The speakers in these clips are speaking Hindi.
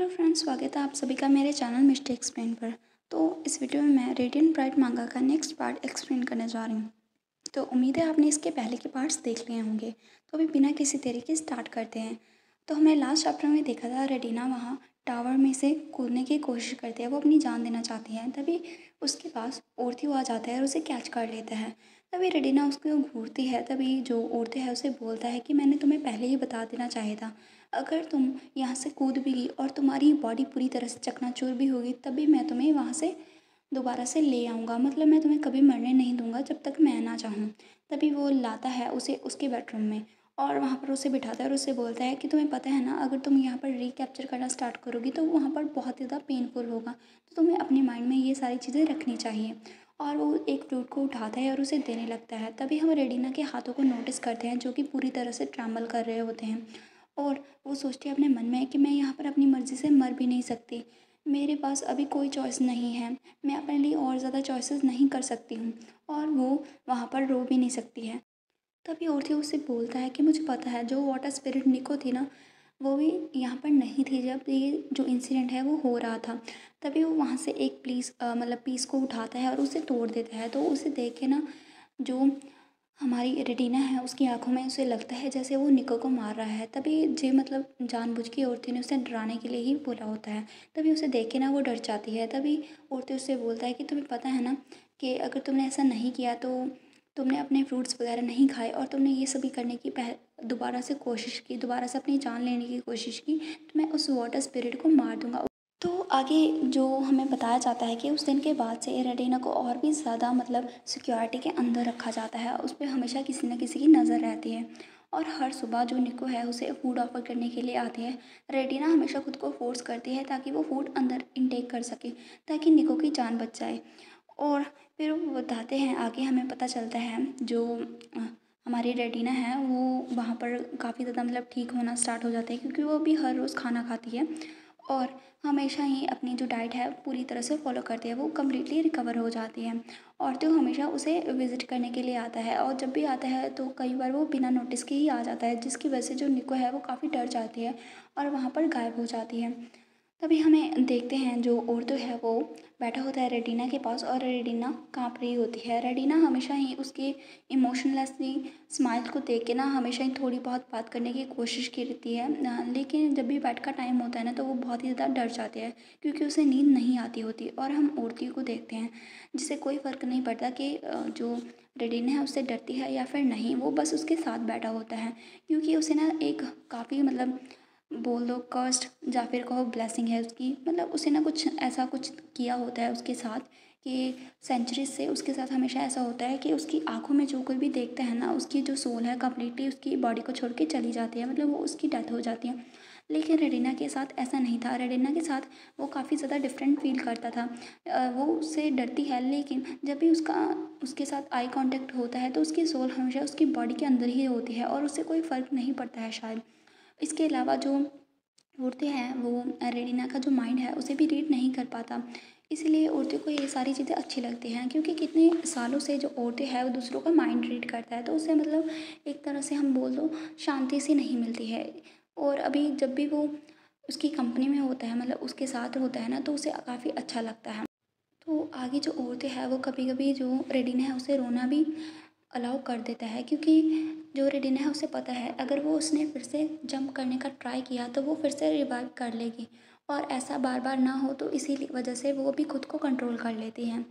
हेलो फ्रेंड्स, स्वागत है आप सभी का मेरे चैनल मिस्टर एक्सप्लेन पर। तो इस वीडियो में मैं रेडियंट ब्राइट मांगा का नेक्स्ट पार्ट एक्सप्लेन करने जा रही हूँ। तो उम्मीद है आपने इसके पहले के पार्ट्स देख लिए होंगे। तो अभी बिना किसी देरी के स्टार्ट करते हैं। तो हमने लास्ट चैप्टर में देखा था, रेडिना वहाँ टावर में से कूदने की कोशिश करती है, वो अपनी जान देना चाहती है। तभी उसके पास ओरथी आ जाता है और उसे कैच कर लेता है। तभी रेडिना उसको घूरती है। तभी जो ओरथी है उसे बोलता है कि मैंने तुम्हें पहले ही बता देना चाहिए था, अगर तुम यहाँ से कूद भी गई और तुम्हारी बॉडी पूरी तरह से चकनाचूर भी होगी तब भी मैं तुम्हें वहाँ से दोबारा से ले आऊँगा। मतलब मैं तुम्हें कभी मरने नहीं दूँगा जब तक मैं ना चाहूँ। तभी वो लाता है उसे उसके बेडरूम में और वहाँ पर उसे बिठाता है और उसे बोलता है कि तुम्हें पता है ना, अगर तुम यहाँ पर रिकैप्चर करना स्टार्ट करोगी तो वहाँ पर बहुत ज़्यादा पेनफुल होगा, तो तुम्हें अपने माइंड में ये सारी चीज़ें रखनी चाहिए। और वो एक फ्रूट को उठाता है और उसे देने लगता है। तभी हम रेडिना के हाथों को नोटिस करते हैं जो कि पूरी तरह से ट्रैम्बल कर रहे होते हैं। और वो सोचती है अपने मन में कि मैं यहाँ पर अपनी मर्ज़ी से मर भी नहीं सकती, मेरे पास अभी कोई चॉइस नहीं है, मैं अपने लिए और ज़्यादा चॉइसेस नहीं कर सकती हूँ। और वो वहाँ पर रो भी नहीं सकती है। तभी औरथी उससे बोलता है कि मुझे पता है जो वाटर स्पिरिट निको थी ना, वो भी यहाँ पर नहीं थी जब ये जो इंसिडेंट है वो हो रहा था। तभी वो वहाँ से एक पीस को उठाता है और उसे तोड़ देता है। तो उसे देख के ना, जो हमारी रेटिना है उसकी आंखों में उसे लगता है जैसे वो निको को मार रहा है। तभी जे मतलब जानबूझ के औरतें ने उसे डराने के लिए ही बोला होता है। तभी उसे देख के ना वो डर जाती है। तभी औरतें उससे बोलता है कि तुम्हें पता है ना कि अगर तुमने ऐसा नहीं किया तो तुमने अपने फ्रूट्स वगैरह नहीं खाए और तुमने ये सभी करने की दोबारा से कोशिश की, दोबारा से अपनी जान लेने की कोशिश की, तो मैं उस वाटर स्पिरिट को मार दूंगा। तो आगे जो हमें बताया जाता है कि उस दिन के बाद से रेडिना को और भी ज़्यादा मतलब सिक्योरिटी के अंदर रखा जाता है। उस पर हमेशा किसी न किसी की नज़र रहती है और हर सुबह जो निको है उसे फूड ऑफर करने के लिए आती है। रेडिना हमेशा खुद को फोर्स करती है ताकि वो फूड अंदर इनटेक कर सके, ताकि निको की जान बच जाए। और फिर वो बताते हैं, आगे हमें पता चलता है जो हमारी रेटिना है वो वहाँ पर काफ़ी ज़्यादा मतलब ठीक होना स्टार्ट हो जाता है, क्योंकि वो भी हर रोज़ खाना खाती है और हमेशा ही अपनी जो डाइट है पूरी तरह से फॉलो करती है। वो कम्प्लीटली रिकवर हो जाती है और तो हमेशा उसे विज़िट करने के लिए आता है। और जब भी आता है तो कई बार वो बिना नोटिस के ही आ जाता है, जिसकी वजह से जो निको है वो काफ़ी डर जाती है और वहाँ पर गायब हो जाती है। तभी हमें देखते हैं जो औरतों है वो बैठा होता है रेडिना के पास और रेडिना काँप रही होती है। रेडिना हमेशा ही उसकी इमोशनलेसली स्माइल को देख के ना हमेशा ही थोड़ी बहुत बात करने की कोशिश की रहती है, लेकिन जब भी बेड का टाइम होता है ना तो वो बहुत ही ज़्यादा डर जाती है, क्योंकि उसे नींद नहीं आती होती। और हम औरती को देखते हैं जिससे कोई फ़र्क नहीं पड़ता कि जो रेडिना है उससे डरती है या फिर नहीं, वो बस उसके साथ बैठा होता है, क्योंकि उसे ना एक काफ़ी मतलब बोल दो कर्स्ड या फिर कहो ब्लेसिंग है उसकी। मतलब उसे ना कुछ ऐसा कुछ किया होता है उसके साथ कि सेंचुरीज से उसके साथ हमेशा ऐसा होता है कि उसकी आंखों में जो कोई भी देखता है ना, उसकी जो सोल है कम्प्लीटली उसकी बॉडी को छोड़ के चली जाती है, मतलब वो उसकी डेथ हो जाती है। लेकिन रेडिना के साथ ऐसा नहीं था। रेडिना के साथ वो काफ़ी ज़्यादा डिफरेंट फील करता था। वो उससे डरती है, लेकिन जब भी उसके साथ आई कांटेक्ट होता है तो उसकी सोल हमेशा उसकी बॉडी के अंदर ही होती है और उससे कोई फ़र्क नहीं पड़ता है शायद। इसके अलावा जो औरतें हैं वो रेडिना का जो माइंड है उसे भी रीड नहीं कर पाता, इसलिए औरतों को ये सारी चीज़ें अच्छी लगती हैं, क्योंकि कितने सालों से जो औरतें हैं वो दूसरों का माइंड रीड करता है तो उसे मतलब एक तरह से हम बोल दो शांति सी नहीं मिलती है। और अभी जब भी वो उसकी कंपनी में होता है, मतलब उसके साथ होता है ना, तो उसे काफ़ी अच्छा लगता है। तो आगे जो औरतें हैं वो कभी कभी जो रेडिना है उसे रोना भी अलाउ कर देता है, क्योंकि जो रेडिना है उसे पता है अगर वो उसने फिर से जंप करने का ट्राई किया तो वो फिर से रिवाइव कर लेगी और ऐसा बार बार ना हो, तो इसी वजह से वो भी खुद को कंट्रोल कर लेती हैं।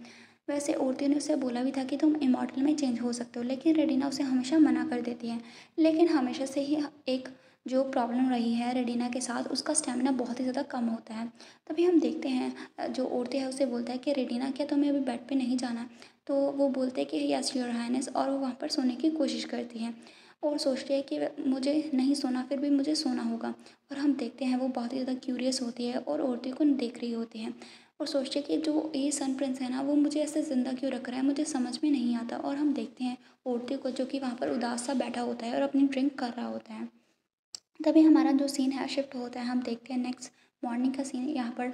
वैसे औरतें ने उसे बोला भी था कि तुम इमॉर्टल में चेंज हो सकते हो, लेकिन रेडिना उसे हमेशा मना कर देती है। लेकिन हमेशा से ही एक जो प्रॉब्लम रही है रेडिना के साथ, उसका स्टेमिना बहुत ही ज़्यादा कम होता है। तभी हम देखते हैं जो औरतें हैं उसे बोलता है कि रेडिना क्या तुम्हें अभी बेड पे नहीं जाना? तो वो बोलते हैं कि यस योर हाइनेस, और वो वहाँ पर सोने की कोशिश करती हैं और सोचती है कि मुझे नहीं सोना, फिर भी मुझे सोना होगा। और हम देखते हैं वो बहुत ही ज़्यादा क्यूरियस होती है और औरतें को देख रही होती हैं और सोचते हैं कि जो ये सन प्रिंस है ना, वो मुझे ऐसे ज़िंदा क्यों रख रहा है, मुझे समझ में नहीं आता। और हम देखते हैं औरतें को जो कि वहाँ पर उदास सा बैठा होता है और अपनी ड्रिंक कर रहा होता है। तभी हमारा जो सीन है शिफ्ट होता है, हम देखते हैं नेक्स्ट मॉर्निंग का सीन। यहाँ पर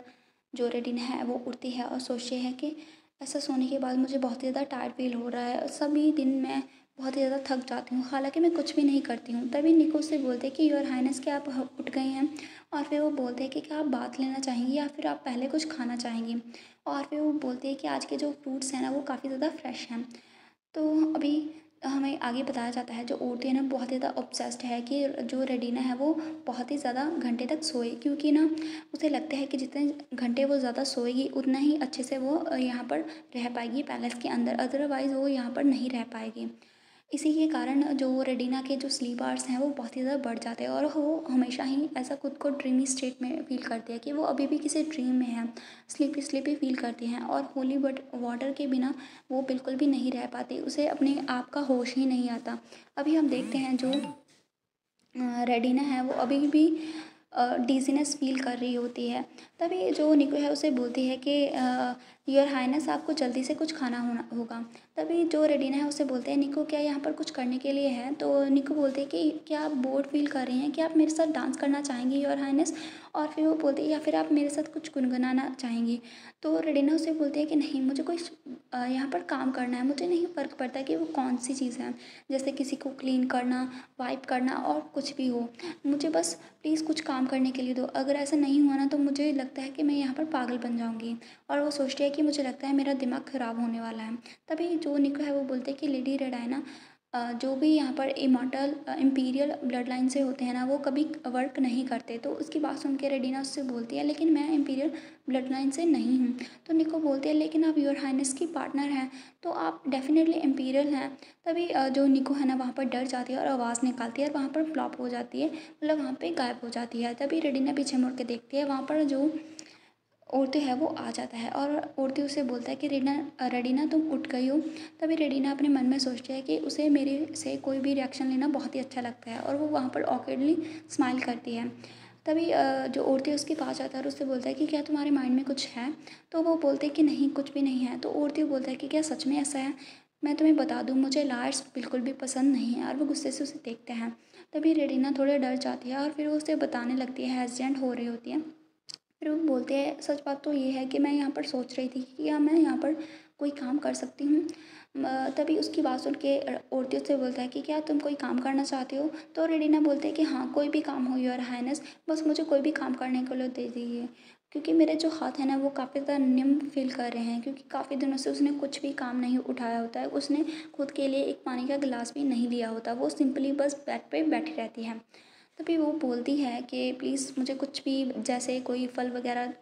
जो रेडिना है वो उठती है और सोचती है कि ऐसा सोने के बाद मुझे बहुत ज़्यादा टायर्ड फील हो रहा है, सभी दिन मैं बहुत ही ज़्यादा थक जाती हूँ, हालाँकि मैं कुछ भी नहीं करती हूँ। तभी निको उससे बोलते हैं कि योर हाइनेस क्या आप उठ गए हैं? और फिर वो बोलते हैं कि क्या आप बात लेना चाहेंगी या फिर आप पहले कुछ खाना चाहेंगी? और फिर वो बोलते हैं कि आज के जो फ्रूट्स हैं ना वो काफ़ी ज़्यादा फ्रेश हैं। तो अभी हमें आगे बताया जाता है जो औरतें हैं ना बहुत ज़्यादा ऑब्सेस्ड है कि जो रेडिना है वो बहुत ही ज़्यादा घंटे तक सोए, क्योंकि ना उसे लगता है कि जितने घंटे वो ज़्यादा सोएगी उतना ही अच्छे से वो यहाँ पर रह पाएगी पैलेस के अंदर, अदरवाइज़ वो यहाँ पर नहीं रह पाएगी। इसी के कारण जो रेडिना के जो स्लीप आवर्स हैं वो बहुत ही ज़्यादा बढ़ जाते हैं और वो हमेशा ही ऐसा खुद को ड्रीमी स्टेट में फ़ील करती है कि वो अभी भी किसी ड्रीम में है, स्लीपी स्लीपी फ़ील करती हैं और होली बट वाटर के बिना वो बिल्कुल भी नहीं रह पाती, उसे अपने आप का होश ही नहीं आता। अभी हम देखते हैं जो रेडिना है वो अभी भी डिजीनेस फील कर रही होती है। तभी जो निको है उसे बोलती है कि योर हाइनेस आपको जल्दी से कुछ खाना होना होगा। तभी जो रेडिना है उसे बोलते हैं निको क्या यहाँ पर कुछ करने के लिए है? तो निको बोलते हैं कि क्या आप बोर्ड फील कर रही हैं? क्या आप मेरे साथ डांस करना चाहेंगी योर हाइनेस? और फिर वो बोलती है या फिर आप मेरे साथ कुछ गुनगुनाना चाहेंगी? तो रेडिना उसे बोलती है कि नहीं, मुझे कोई यहाँ पर काम करना है, मुझे नहीं फ़र्क पड़ता कि वो कौन सी चीज़ है, जैसे किसी को क्लीन करना, वाइप करना और कुछ भी हो, मुझे बस प्लीज़ कुछ काम करने के लिए दो। अगर ऐसा नहीं हुआ ना तो मुझे लगता है कि मैं यहाँ पर पागल बन जाऊँगी। और वो सोचती है कि मुझे लगता है मेरा दिमाग ख़राब होने वाला है। तभी जो निको है वो बोलते हैं कि लेडी रेडाइना जो भी यहाँ पर इमॉर्टल इम्पीरियल ब्लड लाइन से होते हैं ना वो कभी वर्क नहीं करते। तो उसकी बात सुन के रेडिना उससे बोलती है लेकिन मैं इम्पीरियल ब्लड लाइन से नहीं हूँ। तो निको बोलते हैं लेकिन आप योर हाइनेस की पार्टनर हैं तो आप डेफिनेटली इम्पीरियल हैं। तभी जो निको है ना वहाँ पर डर जाती है और आवाज़ निकालती है और वहाँ पर फ्लॉप हो जाती है, मतलब वहाँ पे गायब हो जाती है। तभी रेडिना पीछे मुड़ के देखती है, वहाँ पर जो औरतें है वो आ जाता है और औरतें उसे बोलता है कि रेडिना तुम उठ गई हो। तभी रेडिना अपने मन में सोचती है कि उसे मेरे से कोई भी रिएक्शन लेना बहुत ही अच्छा लगता है और वो वहाँ पर ऑकवर्डली स्माइल करती है। तभी जो औरतें उसके पास जाता है और उससे बोलता है कि क्या तुम्हारे माइंड में कुछ है? तो वो बोलते हैं कि नहीं, कुछ भी नहीं है। तो औरतें बोलता है कि क्या सच में ऐसा है? मैं तुम्हें बता दूँ, मुझे लायर्स बिल्कुल भी पसंद नहीं है। और वो गुस्से से उसे देखते हैं। तभी रेडिना थोड़े डर जाती है और फिर वो उसे बताने लगती है, हेजिटेंट हो रही होती है। फिर वो बोलते हैं सच बात तो ये है कि मैं यहाँ पर सोच रही थी कि क्या मैं यहाँ पर कोई काम कर सकती हूँ। तभी उसकी बात सुन के औरतें से बोलता है कि क्या तुम कोई काम करना चाहते हो? तो रेडिना बोलते हैं कि हाँ, कोई भी काम हो योर हाइनेस, बस मुझे कोई भी काम करने के लिए दे दीजिए, क्योंकि मेरे जो हाथ है ना वो काफ़ी ज़्यादा निम्न फील कर रहे हैं, क्योंकि काफ़ी दिनों से उसने कुछ भी काम नहीं उठाया होता है, उसने खुद के लिए एक पानी का गिलास भी नहीं लिया होता, वो सिंपली बस बेड पे बैठी रहती है। तभी वो बोलती है कि प्लीज़ मुझे कुछ भी, जैसे कोई फल वगैरह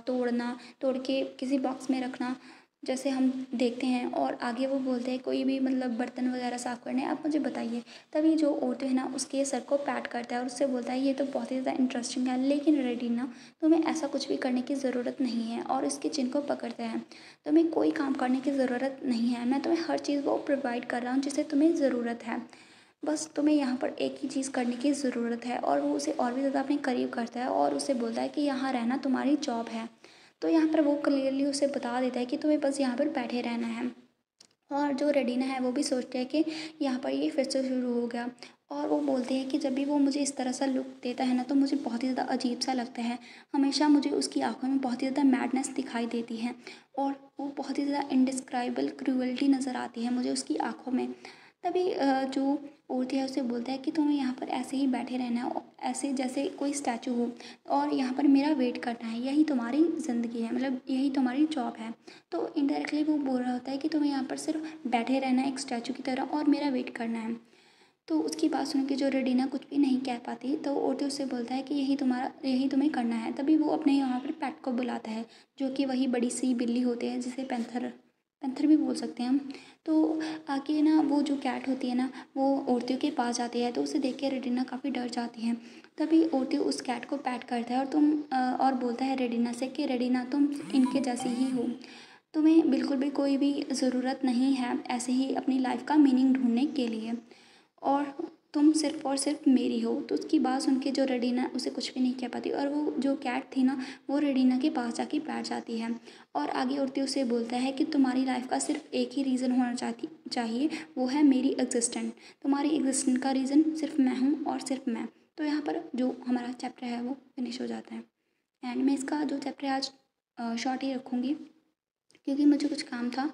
तोड़ के किसी बॉक्स में रखना, जैसे हम देखते हैं। और आगे वो बोलते हैं कोई भी मतलब बर्तन वगैरह साफ़ करने हैं, आप मुझे बताइए। तभी जो औरतें हैं ना उसके सर को पैट करता है और उससे बोलता है ये तो बहुत ही ज़्यादा इंटरेस्टिंग है, लेकिन रेडिना तुम्हें ऐसा कुछ भी करने की ज़रूरत नहीं है। और इसके चिन को पकड़ते हैं, तुम्हें कोई काम करने की ज़रूरत नहीं है, मैं तुम्हें हर चीज़ वो प्रोवाइड कर रहा हूँ जिसे तुम्हें ज़रूरत है, बस तुम्हें यहाँ पर एक ही चीज़ करने की ज़रूरत है। और वो उसे और भी ज़्यादा अपने करीब करता है और उसे बोलता है कि यहाँ रहना तुम्हारी जॉब है। तो यहाँ पर वो क्लियरली उसे बता देता है कि तुम्हें बस यहाँ पर बैठे रहना है। और जो रेडिना है वो भी सोचती है कि यहाँ पर ये फिर से शुरू हो गया। और वो बोलते हैं कि जब भी वो मुझे इस तरह सा लुक देता है ना तो मुझे बहुत ही ज़्यादा अजीब सा लगता है, हमेशा मुझे उसकी आंखों में बहुत ही ज़्यादा मैडनेस दिखाई देती है और वो बहुत ही ज़्यादा इनडिस्क्राइबल क्रूअल्टी नज़र आती है मुझे उसकी आंखों में। तभी जो औरत है उसे बोलता है कि तुम्हें यहाँ पर ऐसे ही बैठे रहना है, ऐसे जैसे कोई स्टैचू हो, और यहाँ पर मेरा वेट करना है, यही तुम्हारी ज़िंदगी है, मतलब यही तुम्हारी जॉब है। तो इनडायरेक्टली वो बोल रहा होता है कि तुम्हें यहाँ पर सिर्फ बैठे रहना है एक स्टैचू की तरह और मेरा वेट करना है। तो उसकी बात सुन के जो रेडिना कुछ भी नहीं कह पाती, तो औरतें उससे बोलता है कि यही तुम्हें करना है। तभी वो अपने यहाँ पर पेट को बुलाता है, जो कि वही बड़ी सी बिल्ली होती है जिसे पैंथर पैंथर भी बोल सकते हैं हम। तो आके ना वो जो कैट होती है ना वो औरतों के पास जाती है, तो उसे देख के रेडिना काफ़ी डर जाती हैं। तभी औरतें उस कैट को पैट करता है और बोलता है रेडिना से कि रेडिना तुम इनके जैसी ही हो, तुम्हें बिल्कुल भी कोई भी ज़रूरत नहीं है ऐसे ही अपनी लाइफ का मीनिंग ढूंढने के लिए, और तुम सिर्फ़ और सिर्फ मेरी हो। तो उसकी बात सुन के जो रेडिना उसे कुछ भी नहीं कह पाती और वो जो कैट थी ना वो रेडिना के पास जाके बैठ जाती है और आगे उड़ते उसे बोलता है कि तुम्हारी लाइफ का सिर्फ एक ही रीज़न होना चाहिए, वो है मेरी एग्जिस्टेंट। तुम्हारी एग्जिस्टेंट का रीज़न सिर्फ मैं हूँ और सिर्फ मैं। तो यहाँ पर जो हमारा चैप्टर है वो फिनिश हो जाता है। एंड मैं इसका जो चैप्टर है आज शॉर्ट ही रखूँगी, क्योंकि मुझे कुछ काम था।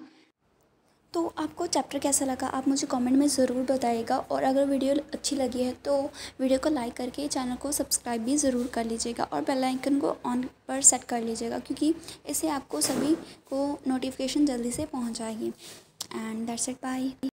तो आपको चैप्टर कैसा लगा आप मुझे कमेंट में ज़रूर बताइएगा, और अगर वीडियो अच्छी लगी है तो वीडियो को लाइक करके चैनल को सब्सक्राइब भी ज़रूर कर लीजिएगा और बेल आइकन को ऑन पर सेट कर लीजिएगा, क्योंकि इससे आपको सभी को नोटिफिकेशन जल्दी से पहुंच जाएगी। And that's it, bye.